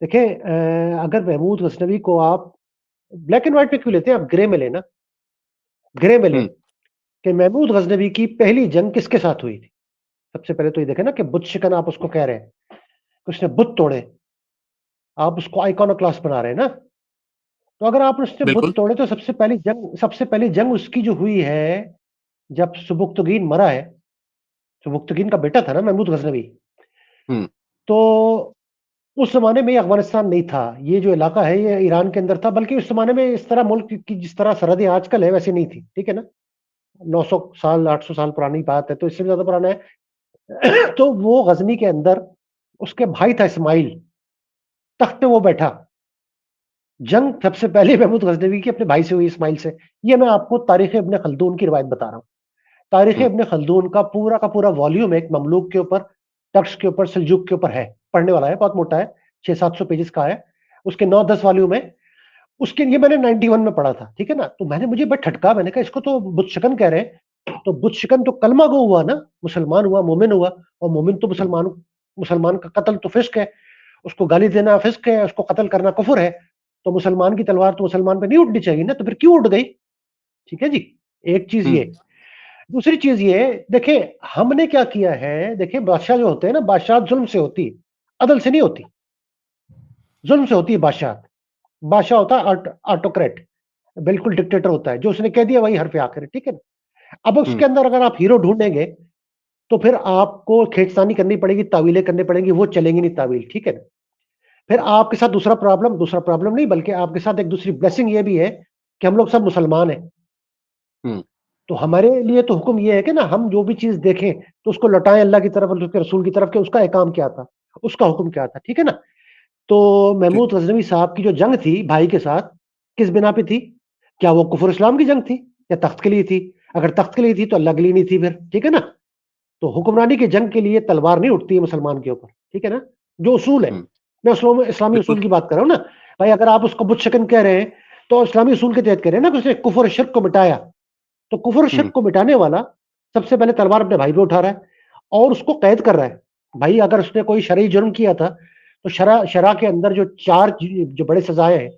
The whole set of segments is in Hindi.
देखिए अगर महमूद गज़नवी को आप ब्लैक एंड व्हाइट में क्यों लेते हैं, आप ग्रे में लें ना, ग्रे में लें हुँ, कि महमूद गज़नवी की पहली जंग किसके साथ हुई थी? सबसे पहले तो ये देखें ना कि बुत शिकन आप उसको कह रहे हैं, उसने बुत तोड़े, आप उसको आइकॉनोक्लास्ट बना रहे हैं ना, तो अगर आप उसने बुत बिल्कुल। तोड़े तो सबसे पहली जंग उसकी जो हुई है, जब सुबुक्तगीन मरा है, सुबुक्तगीन का बेटा था ना महमूद गज़नवी, हुँ, तो उस ज़माने में ये अफ़गानिस्तान नहीं था, ये जो इलाका है ये ईरान के अंदर था, बल्कि उस ज़माने में इस तरह मुल्क की जिस तरह सरहदें आजकल है वैसी नहीं थी, ठीक है ना? 900 साल, 800 साल पुरानी बात है, तो इससे भी ज़्यादा पुराना है। तो वो गज़नी के अंदर उसके भाई था इस्माइल, तख्त पे वो बैठा। जंग सबसे पहले महमूद गज़नवी की अपने भाई से हुई इस्माइल से। ये मैं आपको तारीख़ इब्न खल्दून की रिवायत बता रहा हूँ। तारीख़ हुँ, इब्न खल्दून का पूरा वॉल्यूम एक ममलूक के ऊपर, टर्क्स के ऊपर, सल्जूक के ऊपर है। पढ़ने वाला है, बहुत मोटा है, 600-700 पेजेज़ का है। उसके 9-10 वॉल्यूम है। उसके ये मैंने 91 में पढ़ा था, ठीक है ना? तो मैंने बड़ा ठटका, मैंने कहा इसको तो बुत शिकन कह रहे हैं। तो बुत शिकन तो कलमा गो हुआ ना, मुसलमान हुआ, मोमिन हुआ, और मोमिन तो मुसलमान का कत्ल तो फिस्क है। उसको गाली देना फिस्क है, उसको कत्ल करना कुफ्र है। तो मुसलमान की तलवार तो मुसलमान पे नहीं उठनी चाहिए ना, तो फिर क्यों उठ गई? ठीक है जी, एक चीज़ हुँ, ये। दूसरी चीज़ ये, देखिए हमने क्या किया है, देखिए बादशाह जो होते हैं ना, बादशाह ज़ुल्म से होती है, अदल से नहीं होती। ज़ुल्म से होती है बादशाह। बादशाह होता है ऑटोक्रेट, बिल्कुल डिक्टेटर होता है, जो उसने कह दिया वही हरफ आखिर है, ठीक है ना? अब हुँ, उसके अंदर अगर आप हीरो ढूँढेंगे, तो फिर आपको खींचतानी करनी पड़ेगी, तावीलें करनी पड़ेंगी, वो चलेंगी नहीं तावील, ठीक है ना? फिर आपके साथ दूसरा प्रॉब्लम नहीं, बल्कि आपके साथ एक दूसरी ब्लेसिंग ये भी है कि हम लोग सब मुसलमान हैं। हुँ, तो हमारे लिए तो हुक्म ये है कि ना हम जो भी चीज़ देखें, तो उसको लौटाएँ अल्लाह की तरफ और उसके रसूल की तरफ कि उसका एहकाम क्या था, उसका हुक्म क्या था, ठीक है ना? तो ठीक। महमूद गज़नवी साहब की जो जंग थी भाई के साथ, किस बिना पे थी? क्या वो कुफ़र इस्लाम की जंग थी या तख्त के लिए थी? अगर तख्त के लिए थी तो अल्लाह के लिए नहीं थी फिर, ठीक है ना? तो हुक्मरानी की जंग के लिए तलवार नहीं उठती है मुसलमान के ऊपर, ठीक है ना? जो उसूल है, हुँ, मैं इस्लामी बिल्कुल। उसूल की बात कर रहा हूँ ना। भाई अगर आप उसको बुत शिकन कह रहे हैं, तो इस्लामी उसूल के तहत कह रहे हैं ना कि उसने कुफ़र और शिर्क को मिटाया। तो कुफ़र और हुँ, शिर्क को मिटाने वाला सबसे पहले तलवार अपने भाई पे उठा रहा है और उसको कैद कर रहा है। भाई अगर उसने कोई शरई जुर्म किया था, तो शरा के अंदर जो 4 जो बड़े सज़ाएँ हैं,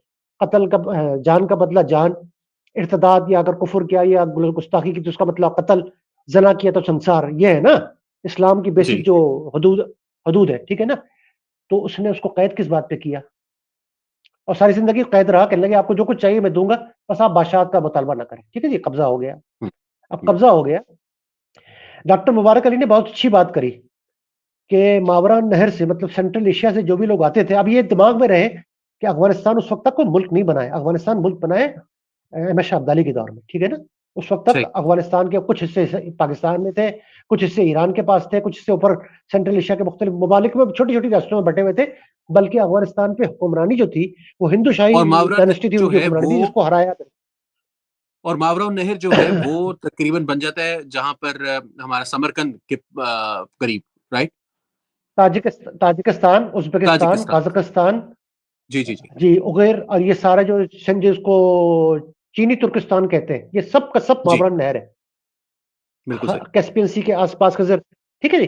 जान का बदला जान, इर्तिदाद या अगर कुफ़्र किया या गुस्ताखी की तो उसका मतलब कत्ल, ज़िना किया तो संसार, ये है ना? इस्लाम की बेसिक जी, जो हदूद हदूद है, ठीक है ना? तो उसने उसको कैद किस बात पे किया? और सारी ज़िंदगी कैद रहा, कहने लगे आपको जो कुछ चाहिए मैं दूँगा, बस आप बादशाहत का मुतालबा ना करें। ठीक है जी, कब्ज़ा हो गया। हुँ, अब हुँ, कब्ज़ा हो गया, डॉक्टर मुबारक अली ने बहुत अच्छी बात करी कि मावरा नहर से मतलब सेंट्रल एशिया से जो भी लोग आते थे, अब ये दिमाग में रहे कि अफ़गानिस्तान उस वक़्त तक कोई मुल्क नहीं बना है। अफ़गानिस्तान मुल्क बना है अहमद शाह अब्दाली के दौर में, ठीक है ना? उस वक़्त तक सही। अफ़गानिस्तान के कुछ हिस्से पाकिस्तान में थे, कुछ हिस्से ईरान के पास थे, कुछ हिस्से ऊपर सेंट्रल एशिया के मुख्तलिफ ममालिक में छोटी-छोटी रियासतों में बँटे हुए थे। बल्कि अफ़गानिस्तान पे हुक्मरानी जो थी, वो और हिंदूशाही मावरा नहर डायनेस्टी थी, जो उनकी है हुक्मरानी थी, वो जिसको हराया और मावरा नहर जो है वो तकरीबन बन जाता है जहाँ पर हमारा समरकंद के करीब, right? Tajikistan, Uzbekistan, Tajikistan. Kazakhstan, जी, जी, जी। जी, उगैर और ये सारा जो जिसको चीनी तुर्किस्तान कहते हैं, ये सब का सब जी, मावरा नहर है। बिल्कुल सही। कैस्पियन सी के आसपास का ज़र ठीक है जी।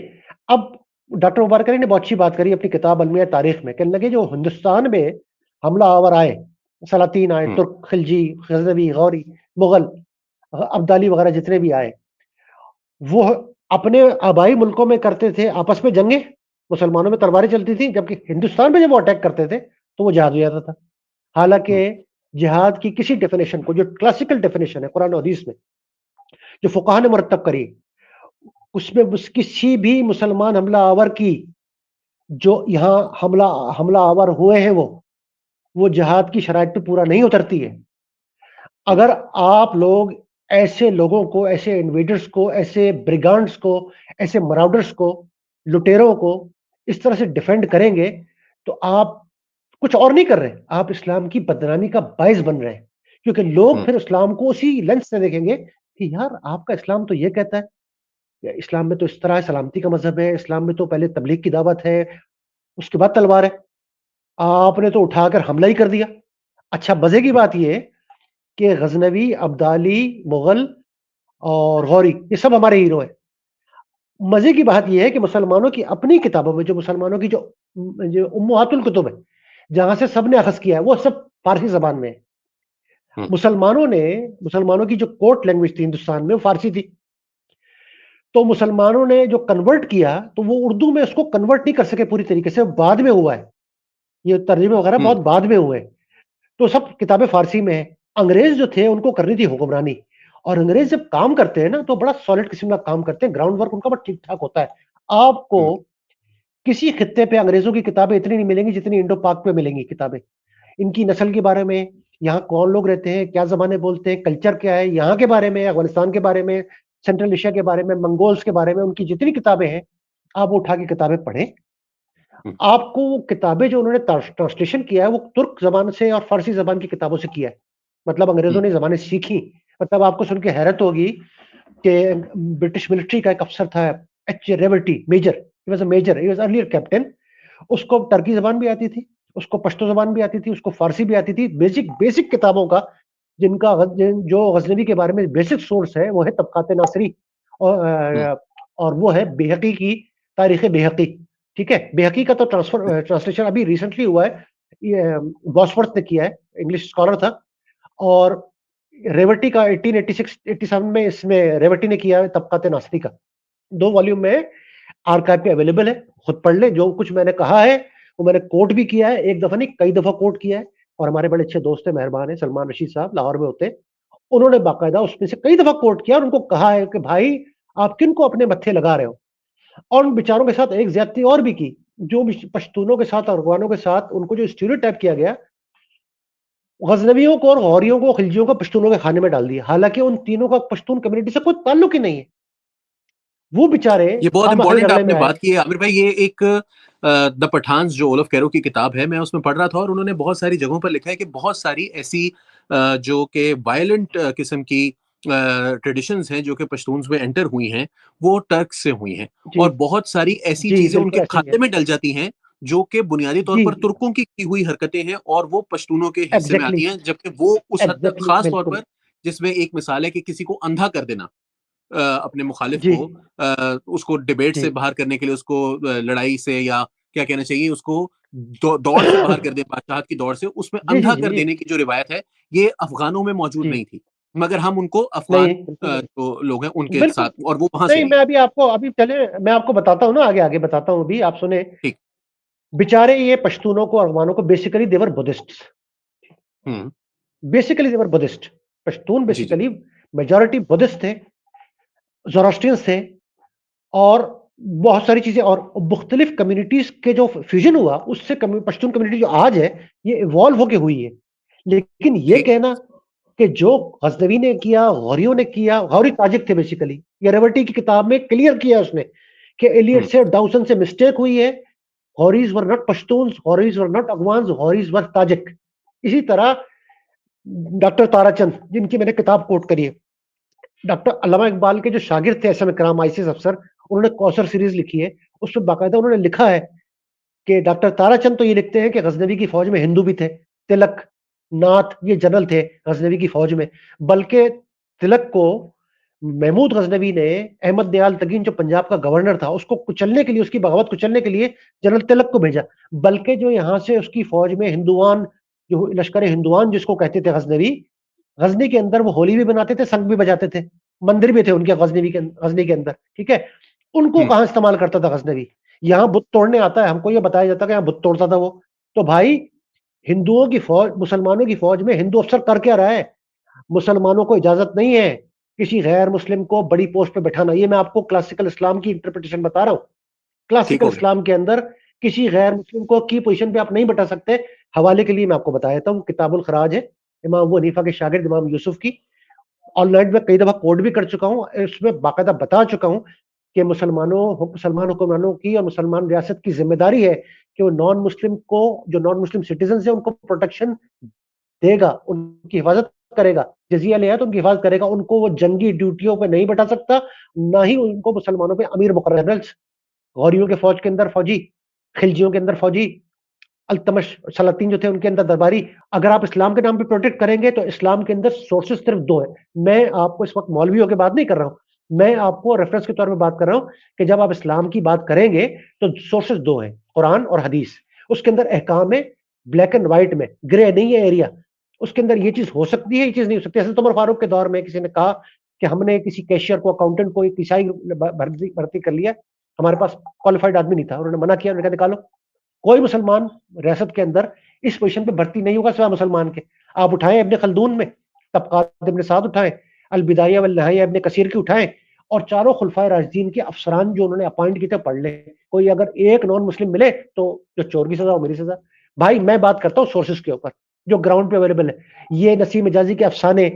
अब डॉक्टर मुबारक अली ने बहुत अच्छी बात करी अपनी किताब अलमिया तारीख में, कहने लगे जो हिंदुस्तान में हमला-आवर आए, सलातीन आए, हुँ, तुर्क, खिलजी, गज़नवी, गौरी, मुगल, अब्दाली वगैरह जितने भी आए, वो अपने आबाई मुल्कों में करते थे आपस में जंगें, मुसलमानों में तलवारें चलती थी, जबकि हिंदुस्तान में जब वो अटैक करते थे, तो वो जिहाद हो जाता था। हालाँकि हुँ, जिहाद की किसी डेफिनिशन को जो क्लासिकल डेफिनिशन है कुरान और हदीस में, जो फुक़हा ने मुरत्तब करी, उसमें किसी भी मुसलमान हमला आवर की जो यहाँ हमला हमला आवर हुए हैं वो जिहाद की शराइत पे पूरा नहीं उतरती है। हुँ, अगर आप लोग ऐसे लोगों को, ऐसे इन्वेडर्स को, ऐसे ब्रिगांड्स को, ऐसे मराउडर्स को, लुटेरों को इस तरह से डिफेंड करेंगे, तो आप कुछ और नहीं कर रहे, आप इस्लाम की बदनामी का बायस बन रहे हैं। क्योंकि लोग हुँ, फिर इस्लाम को उसी लेंस से देखेंगे कि यार आपका इस्लाम तो ये कहता है, या इस्लाम में तो इस तरह है, सलामती का मज़हब है, इस्लाम में तो पहले तबलीग की दावत है, उसके बाद तलवार है। आपने तो उठाकर हमला ही कर दिया। अच्छा मज़े की हुँ, बात ये है कि गज़नवी, अब्दाली, मुग़ल और गौरी ये सब हमारे हीरो हैं। मज़े की बात ये है कि मुसलमानों की अपनी किताबों में जो मुसलमानों की जो उम्मुहातुल कुतुब है, जहां से सबने अखज किया है, वो सब फारसी जबान में है। मुसलमानों की जो कोर्ट लैंग्वेज थी हिंदुस्तान में, वो फारसी थी। तो मुसलमानों ने जो कन्वर्ट किया, तो वो उर्दू में उसको कन्वर्ट नहीं कर सके पूरी तरीके से, बाद में हुआ है। ये तर्जुमे वगैरह बहुत बाद में हुए। तो सब किताबें फारसी में है। अंग्रेज जो थे उनको करनी थी हुक्मरानी, और अंग्रेज जब काम करते हैं ना, तो बड़ा सॉलिड किस्म का काम करते हैं, ग्राउंड वर्क उनका बड़ा ठीक ठाक होता है। आपको किसी खित्ते पे अंग्रेजों की किताबें इतनी नहीं मिलेंगी जितनी इंडो पाक पे मिलेंगी किताबें। इनकी नस्ल के बारे में, यहाँ कौन लोग रहते हैं, क्या जबानें बोलते हैं, कल्चर क्या है यहाँ के बारे में, अफगानिस्तान के बारे में, सेंट्रल एशिया के बारे में, मंगोल्स के बारे में, उनकी जितनी किताबें हैं, आप वो उठा के किताबें पढ़ें। आपको वो किताबें जो उन्होंने ट्रांसलेशन किया है, वो तुर्क जबान से और फारसी जबान की किताबों से किया है। मतलब अंग्रेजों ने जबानें सीखी। मतलब आपको सुन के हैरत होगी कि ब्रिटिश मिलिट्री का एक अफसर था, H Raverty, major, he was a major, he was earlier captain. उसको टर्की जबान भी आती थी, उसको पश्तो जबान भी आती थी, उसको फारसी भी आती थी। बेसिक बेसिक किताबों का जो गजनवी के बारे में बेसिक सोर्स है, वो है तबकात नासरी, और वो है बेहकी की तारीख बेहकी। ठीक है, बेहकी का तो ट्रांसलेशन अभी रिसेंटली हुआ है, ये बॉसवर्थ ने किया है, इंग्लिश स्कॉलर था। और रेवटी का 1886-87 में इसमें रेवटी ने किया है तबकात नासरी का। 2 वॉल्यूम में आर्काइव पे अवेलेबल है, खुद पढ़ ले। जो कुछ मैंने कहा है वो मैंने कोट भी किया है, एक दफा नहीं कई दफा कोट किया है। और हमारे बड़े अच्छे दोस्त है, मेहरबान है, सलमान रशीद साहब, लाहौर में होते हैं। उन्होंने बाकायदा उसमें से कई दफा कोट किया और उनको कहा है कि भाई आप किन को अपने मत्थे लगा रहे हो। और उन बेचारों के साथ एक ज्यादती और भी की, जो पश्तूनों के साथ और अफगानों के साथ उनको जो स्टीरियोटाइप किया गया, गजनवियों को और गौरियों को, खिलजियों को पश्तूनों के खाने में डाल दिया, हालांकि उन तीनों का पश्तून कम्युनिटी से कोई ताल्लुक ही नहीं है। वो बेचारे ये बहुत खामा खाई इंपॉर्टेंट लड़ने में आपने आए। बात की है आमिर भाई। ये एक द पठान्स जो ओलफ कैरो की किताब है, मैं उसमें पढ़ रहा था और उन्होंने बहुत सारी जगहों पर लिखा है कि बहुत सारी ऐसी जो कि वायलेंट किस्म की ट्रेडिशंस हैं जो कि पश्तून्स में एंटर हुई हैं, वो टर्क से हुई हैं। जी और बहुत सारी ऐसी जी, चीजें बिल्कुल उनके ऐसे ही है। खाते में डल जाती हैं जो कि बुनियादी तौर जी, पर तुर्कों की हुई हरकतें हैं और वो पश्तूनों के हिस्से में एग्जैक्टली आती हैं, जबकि वो उस हद तक एग्जैक्टली, खास तौर बिल्कुल। पर, जिसमें एक मिसाल है कि किसी को अंधा कर देना, अपने मुखालिफ जी को, उसको डिबेट जी। से बाहर करने के लिए, उसको लड़ाई से, या क्या कहना चाहिए, उसको दौड़ से बाहर कर दे, बादशाहत की दौड़ से, उसमें जी जी अंधा जी कर जी देने की जो रिवायत है, ये अफगानों में मौजूद जी। नहीं थी। मगर हम उनको नहीं, अफगान बिल्कुल नहीं। जो लोग हैं उनके बिल्कुल साथ, और वो वहां से नहीं। आई मैं है। अभी आपको, अभी चले, मैं आपको बताता हूँ ना, आगे आगे बताता हूँ, अभी आप सुने। ठीक। बेचारे ये पश्तूनों को, अफगानों को, बेसिकली देवर बुद्धिस्ट। हम्म। बेसिकली देवर बुद्धिस्ट। पश्तून जी जी। बेसिकली मेजॉरिटी बुद्धिस्ट थे, जोरास्ट्रियंस थे, और बहुत सारी चीजें, और मुख्तलिफ कम्युनिटीज के जो फ्यूजन हुआ, उससे पश्तून कम्युनिटी जो आज है, ये इवॉल्व होके हुई है। लेकिन ये ठीक। कहना कि जो गजनवी ने किया, गौरियों ने किया, गौरी ताजिक थे बेसिकली, ये रेवटी की किताब में क्लियर किया उसने कि एलियट हम्म। से, डाउसन से मिस्टेक हुई है। गौरीज were not Pashtuns, गौरीज were not Afghans, गौरीज were Tajik. इसी तरह डॉक्टर ताराचंद, जिनकी मैंने किताब कोट करी है, डॉक्टर अल्लामा इकबाल के जो शागिर्द थे एस एम इकराम, आईसीएस अफसर, उन्होंने कौसर सीरीज लिखी है। उसमें बाकायदा उन्होंने लिखा है कि डॉक्टर ताराचंद तो ये लिखते हैं कि गजनवी की फौज में हिंदू भी थे, तिलक, नाथ, ये जनरल थे गजनवी की फौज में। बल्कि तिलक को महमूद गजनवी ने, अहमद दयाल तगीन जो पंजाब का गवर्नर था, उसको कुचलने के लिए, उसकी बगावत कुचलने के लिए जनरल तिलक को भेजा। बल्कि जो यहाँ से उसकी फौज में हिंदुआन, जो लश्कर हिंदुआन जिसको कहते थे गजनवी, गजनी के अंदर वो होली भी बनाते थे, शंख भी बजाते थे, मंदिर भी थे उनके गजनी के अंदर। ठीक है, उनको हम्म। कहां इस्तेमाल करता था गजनवी? यहाँ बुत तोड़ने आता है, हमको ये बताया जाता है कि यहाँ बुत तोड़ता था वो। तो भाई, हिंदुओं की फौज, मुसलमानों की फौज में हिंदू अफसर कर क्या रहा है? मुसलमानों को इजाजत नहीं है किसी गैर मुस्लिम को बड़ी पोस्ट पे बैठाना। ये मैं आपको क्लासिकल इस्लाम की इंटरप्रिटेशन बता रहा हूँ। ठीक क्लासिकल हो गया। इस्लाम के अंदर किसी गैर मुस्लिम को की पोजीशन पे आप नहीं बैठा सकते। हवाले के लिए मैं आपको बता देता हूँ, किताबुल खराज है, इमाम अबू हनीफा के शागिर्द इमाम यूसुफ की। ऑनलाइन में कई दफा कोड भी कर चुका हूँ, इसमें बाकायदा बता चुका हूँ कि मुसलमान हुक्मरानों की और मुसलमान रियासत की जिम्मेदारी है कि वो नॉन मुस्लिम को, जो नॉन मुस्लिम सिटीजन है, उनको प्रोटेक्शन देगा, उनकी हिफाजत करेगा, जजिया लिया तो उनकी हिफाजत करेगा। उनको वो जंगी ड्यूटियों पे नहीं बैठा सकता, ना ही उनको मुसलमानों पे अमीर मुकर्रर, गौरियों के फौज के अंदर फौजी, खिलजियों के अंदर फौजी, अल्तमश सलातीन जो थे उनके अंदर दरबारी। अगर आप इस्लाम के नाम पे प्रोटेक्ट करेंगे, तो इस्लाम के अंदर सोर्सेज सिर्फ 2 है। मैं आपको इस वक्त मौलवियों की बात नहीं कर रहा हूं, मैं आपको रेफरेंस के तौर पे बात कर रहा हूं कि जब आप इस्लाम की बात करेंगे तो सोर्सेज 2 हैं, कुरान और हदीस। उसके अंदर अहकाम है, ब्लैक एंड व्हाइट में, ग्रे नहीं है एरिया, उसके अंदर ये चीज हो सकती है, ये चीज नहीं हो सकती। हज़रत उमर फारूक के दौर में किसी ने कहा कि हमने किसी कैशियर को, अकाउंटेंट को, एक ईसाई भर्ती कर लिया, हमारे पास क्वालिफाइड आदमी नहीं था, उन्होंने मना किया, उन्होंने कहा निकालो, कोई मुसलमान रियासत के अंदर इस पोजीशन पे भर्ती नहीं होगा सिवाय मुसलमान के। आप उठाएं इब्न खल्दून में, तबकात इब्न साद उठाएं, अल बिदाया वल नहाया इब्न कसीर की उठाएं, और चारों खुलफाए राशिदीन के अफसरान जो उन्होंने अपॉइंट किए थे पढ़ ले। कोई अगर एक नॉन मुस्लिम मिले तो जो चोर की सजा हो मेरी सजा। भाई मैं बात करता हूँ सोर्सेस के ऊपर जो ग्राउंड पे अवेलेबल है। ये नसीम मिजाजी के अफसाने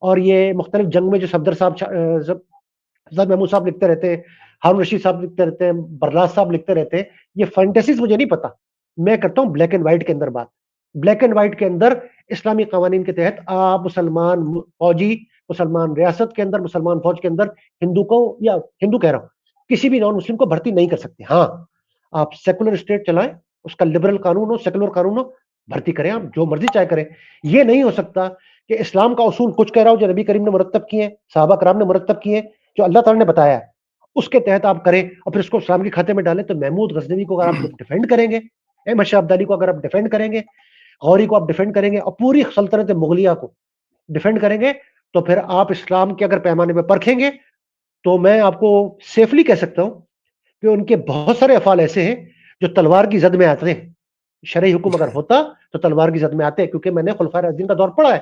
और ये मुख्तलिफ जंग में जो सफदर साहब, अफजल महमूद साहब लिखते रहते हैं, हारून रशीद साहब लिखते रहते हैं, बर्राज साहब लिखते रहते हैं, ये फैंटेसीज मुझे नहीं पता। मैं करता हूं ब्लैक एंड व्हाइट के अंदर बात। ब्लैक एंड व्हाइट के अंदर इस्लामी कानून के तहत आप मुसलमान फौजी, मुसलमान रियासत के अंदर, मुसलमान फौज के अंदर हिंदू को, या हिंदू कह रहा हूं, किसी भी नॉन मुस्लिम को भर्ती नहीं कर सकते। हाँ, आप सेकुलर स्टेट चलाएं, उसका लिबरल कानून हो, सेकुलर कानून हो, भर्ती करें, आप जो मर्जी चाहे करें। ये नहीं हो सकता कि इस्लाम का उसूल कुछ कह रहा हो जो नबी करीम ने मुरत्तब किए, साहबा कराम ने मुरत्तब किए, जो अल्लाह ताला ने बताया है, उसके तहत आप करें और फिर उसको इस्लाम के खाते में डालें। तो महमूद गजनवी को अगर आप डिफेंड करेंगे, अहमद शाह अब्दाली को अगर आप डिफेंड करेंगे, गौरी को आप डिफेंड करेंगे और पूरी सल्तनत मुगलिया को डिफेंड करेंगे, तो फिर आप इस्लाम के अगर पैमाने पर परखेंगे, तो मैं आपको सेफली कह सकता हूं कि उनके बहुत सारे अफाल ऐसे हैं जो तलवार की जद में आते हैं। शरई हुक्म अगर होता तो तलवार की जद में आते हैं, क्योंकि मैंने खुलफाए राशिदीन का दौर पढ़ा है।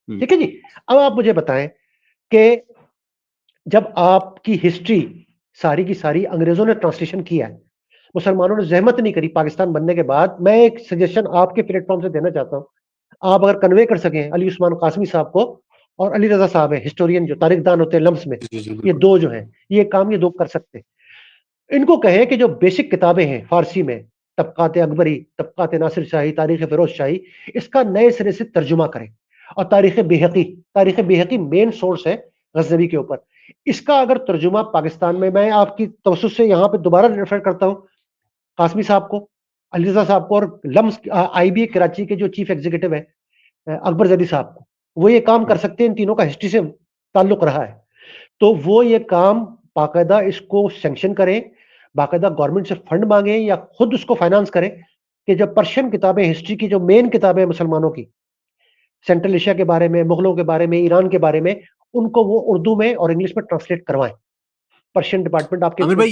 ठीक है जी। अब आप मुझे बताएं कि जब आपकी हिस्ट्री सारी की सारी अंग्रेजों ने ट्रांसलेशन किया है, मुसलमानों ने जहमत नहीं करी पाकिस्तान बनने के बाद। मैं एक सजेशन आपके प्लेटफॉर्म से देना चाहता हूं, आप अगर कन्वे कर सकें अली उस्मान कासमी साहब को, और अली रजा साहब है हिस्टोरियन जो तारिखदान होते हैं लम्स में, जी, जी, ये बिल्कुल। दो जो हैं, ये काम ये दो कर सकते हैं। इनको कहें कि जो बेसिक किताबें हैं फारसी में, तबकात अकबरी, तबकात नासिर शाही, तारीख फिरोज शाही, इसका नए सिरे से तर्जुमा करें। और तारीख बेहकी मेन सोर्स है गजनवी के ऊपर। इसका अगर तर्जुमा पाकिस्तान में, मैं आपकी तवज्जुह से यहाँ पे दोबारा रेफर करता हूँ कासमी साहब को, अली रजा साहब को, और लम्स आईबी कराची के जो चीफ एग्जीक्यूटिव है अकबर जैदी साहब को, वो ये काम कर सकते हैं। इन तीनों का हिस्ट्री से ताल्लुक रहा है, तो वो ये काम बाकायदा इसको सैंक्शन करें, बाकायदा गवर्नमेंट से फंड मांगे या खुद उसको फाइनेंस करें कि जब पर्शियन किताबें, हिस्ट्री की जो मेन किताबें मुसलमानों की, सेंट्रल एशिया के बारे में, मुगलों के बारे में, ईरान के बारे में, उनको वो उर्दू में और इंग्लिश में ट्रांसलेट करवाएं। पर्शियन डिपार्टमेंट आपके आमिर भाई